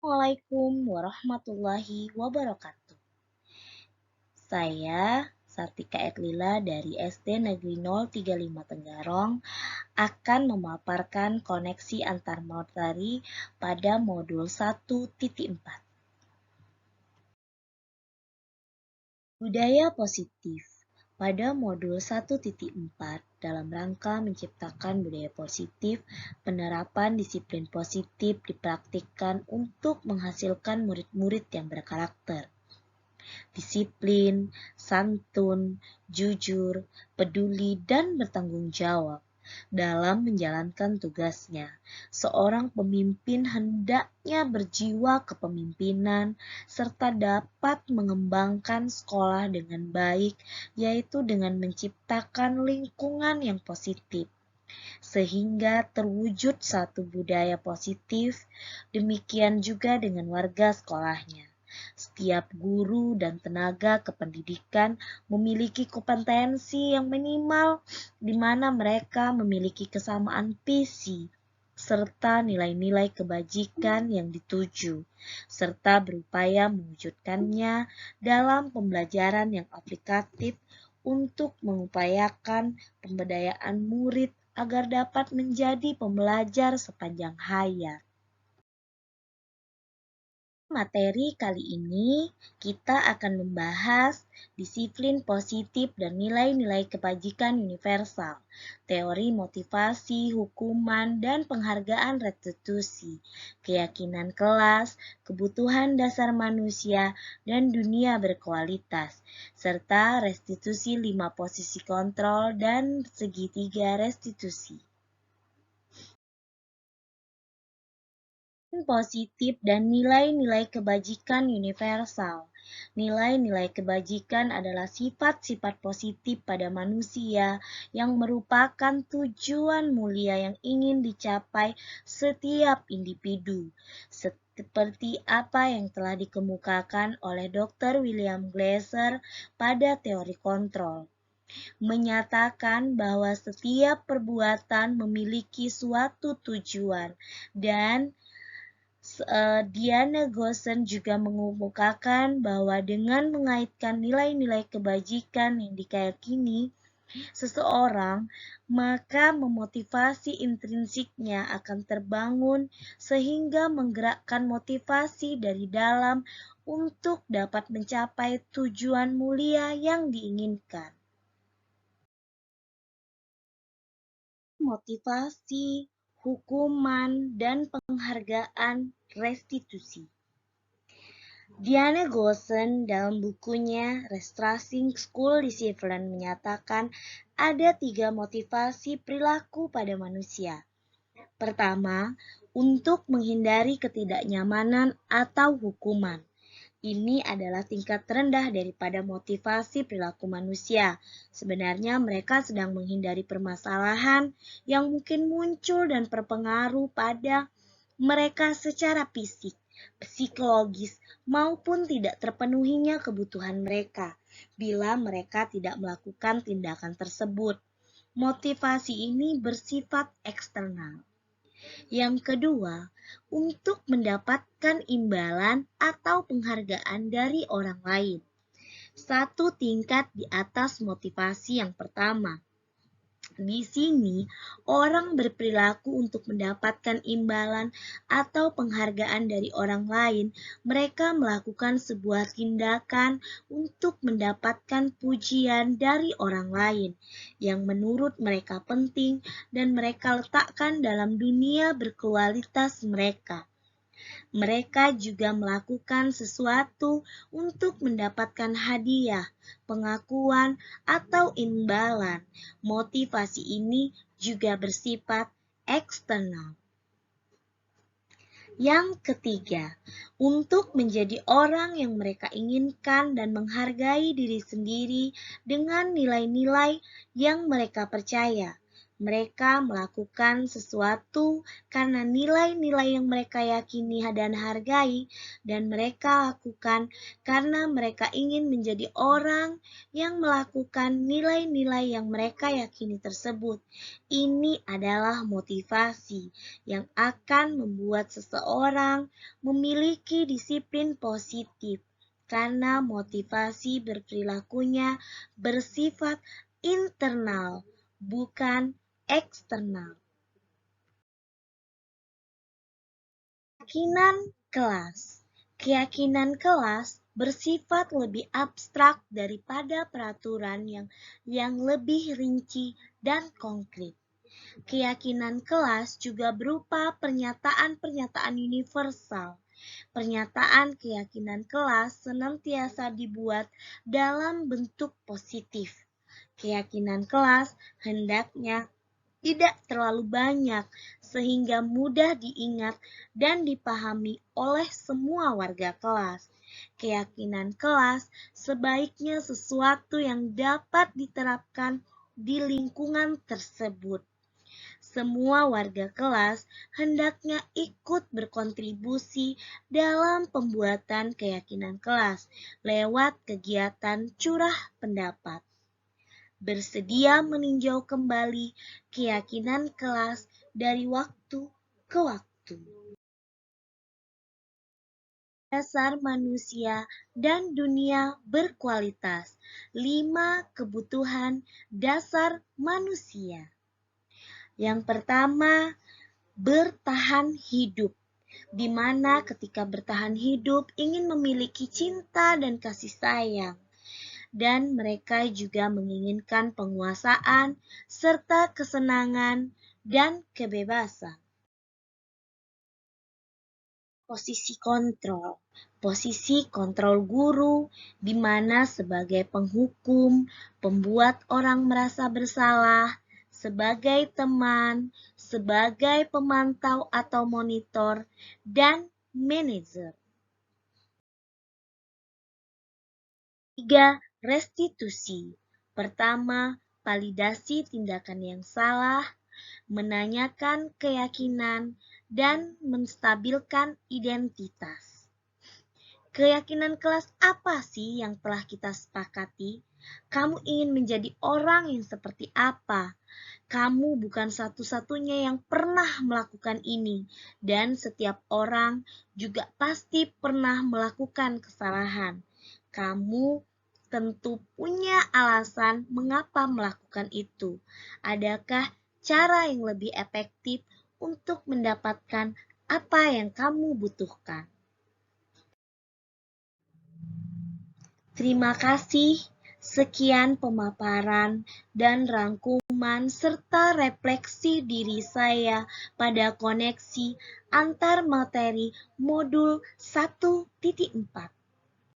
Assalamualaikum warahmatullahi wabarakatuh. Saya Sartika Edlila dari SD Negeri 035 Tenggarong akan memaparkan koneksi antar materi pada modul 1.4. Budaya positif. Pada modul 1.4, dalam rangka menciptakan budaya positif, penerapan disiplin positif dipraktikkan untuk menghasilkan murid-murid yang berkarakter, disiplin, santun, jujur, peduli, dan bertanggung jawab dalam menjalankan tugasnya. Seorang pemimpin hendaknya berjiwa kepemimpinan serta dapat mengembangkan sekolah dengan baik, yaitu dengan menciptakan lingkungan yang positif sehingga terwujud satu budaya positif. Demikian juga dengan warga sekolahnya. Setiap guru dan tenaga kependidikan memiliki kompetensi yang minimal di mana mereka memiliki kesamaan visi serta nilai-nilai kebajikan yang dituju, serta berupaya mewujudkannya dalam pembelajaran yang aplikatif untuk mengupayakan pemberdayaan murid agar dapat menjadi pembelajar sepanjang hayat. Materi kali ini kita akan membahas disiplin positif dan nilai-nilai kebajikan universal, teori motivasi, hukuman, dan penghargaan restitusi, keyakinan kelas, kebutuhan dasar manusia, dan dunia berkualitas, serta restitusi 5 posisi kontrol dan segitiga restitusi. Positif dan nilai-nilai kebajikan universal. Nilai-nilai kebajikan adalah sifat-sifat positif pada manusia yang merupakan tujuan mulia yang ingin dicapai setiap individu. Seperti apa yang telah dikemukakan oleh Dr. William Glasser pada teori kontrol, menyatakan bahwa setiap perbuatan memiliki suatu tujuan dan Diana Gosen juga mengemukakan bahwa dengan mengaitkan nilai-nilai kebajikan yang diyakini seseorang, maka memotivasi intrinsiknya akan terbangun sehingga menggerakkan motivasi dari dalam untuk dapat mencapai tujuan mulia yang diinginkan. Motivasi, hukuman, dan penghargaan restitusi. Diana Gosen dalam bukunya Restraining School Discipline menyatakan ada 3 motivasi perilaku pada manusia. Pertama, untuk menghindari ketidaknyamanan atau hukuman. Ini adalah tingkat terendah daripada motivasi perilaku manusia. Sebenarnya mereka sedang menghindari permasalahan yang mungkin muncul dan berpengaruh pada mereka secara fisik, psikologis, maupun tidak terpenuhinya kebutuhan mereka bila mereka tidak melakukan tindakan tersebut. Motivasi ini bersifat eksternal. Yang kedua, untuk mendapatkan imbalan atau penghargaan dari orang lain. Satu tingkat di atas motivasi yang pertama. Di sini, orang berperilaku untuk mendapatkan imbalan atau penghargaan dari orang lain. Mereka melakukan sebuah tindakan untuk mendapatkan pujian dari orang lain yang menurut mereka penting dan mereka letakkan dalam dunia berkualitas mereka. Mereka juga melakukan sesuatu untuk mendapatkan hadiah, pengakuan, atau imbalan. Motivasi ini juga bersifat eksternal. Yang ketiga, untuk menjadi orang yang mereka inginkan dan menghargai diri sendiri dengan nilai-nilai yang mereka percaya. Mereka melakukan sesuatu karena nilai-nilai yang mereka yakini dan hargai, dan mereka lakukan karena mereka ingin menjadi orang yang melakukan nilai-nilai yang mereka yakini tersebut. Ini adalah motivasi yang akan membuat seseorang memiliki disiplin positif, karena motivasi berperilakunya bersifat internal, bukan eksternal. Keyakinan kelas. Keyakinan kelas bersifat lebih abstrak daripada peraturan yang lebih rinci dan konkret. Keyakinan kelas juga berupa pernyataan-pernyataan universal. Pernyataan keyakinan kelas senantiasa dibuat dalam bentuk positif. Keyakinan kelas hendaknya tidak terlalu banyak sehingga mudah diingat dan dipahami oleh semua warga kelas. Keyakinan kelas sebaiknya sesuatu yang dapat diterapkan di lingkungan tersebut. Semua warga kelas hendaknya ikut berkontribusi dalam pembuatan keyakinan kelas lewat kegiatan curah pendapat. Bersedia meninjau kembali keyakinan kelas dari waktu ke waktu. Dasar manusia dan dunia berkualitas. 5 kebutuhan dasar manusia. Yang pertama, bertahan hidup, di mana ketika bertahan hidup ingin memiliki cinta dan kasih sayang. Dan mereka juga menginginkan penguasaan serta kesenangan dan kebebasan. Posisi kontrol guru, di mana sebagai penghukum, pembuat orang merasa bersalah, sebagai teman, sebagai pemantau atau monitor, dan manajer. 3. Restitusi. Pertama, validasi tindakan yang salah, menanyakan keyakinan, dan menstabilkan identitas. Keyakinan kelas apa sih yang telah kita sepakati? Kamu ingin menjadi orang yang seperti apa? Kamu bukan satu-satunya yang pernah melakukan ini, dan setiap orang juga pasti pernah melakukan kesalahan. Kamu tentu punya alasan mengapa melakukan itu. Adakah cara yang lebih efektif untuk mendapatkan apa yang kamu butuhkan? Terima kasih. Sekian pemaparan dan rangkuman serta refleksi diri saya pada koneksi antar materi modul 1.4.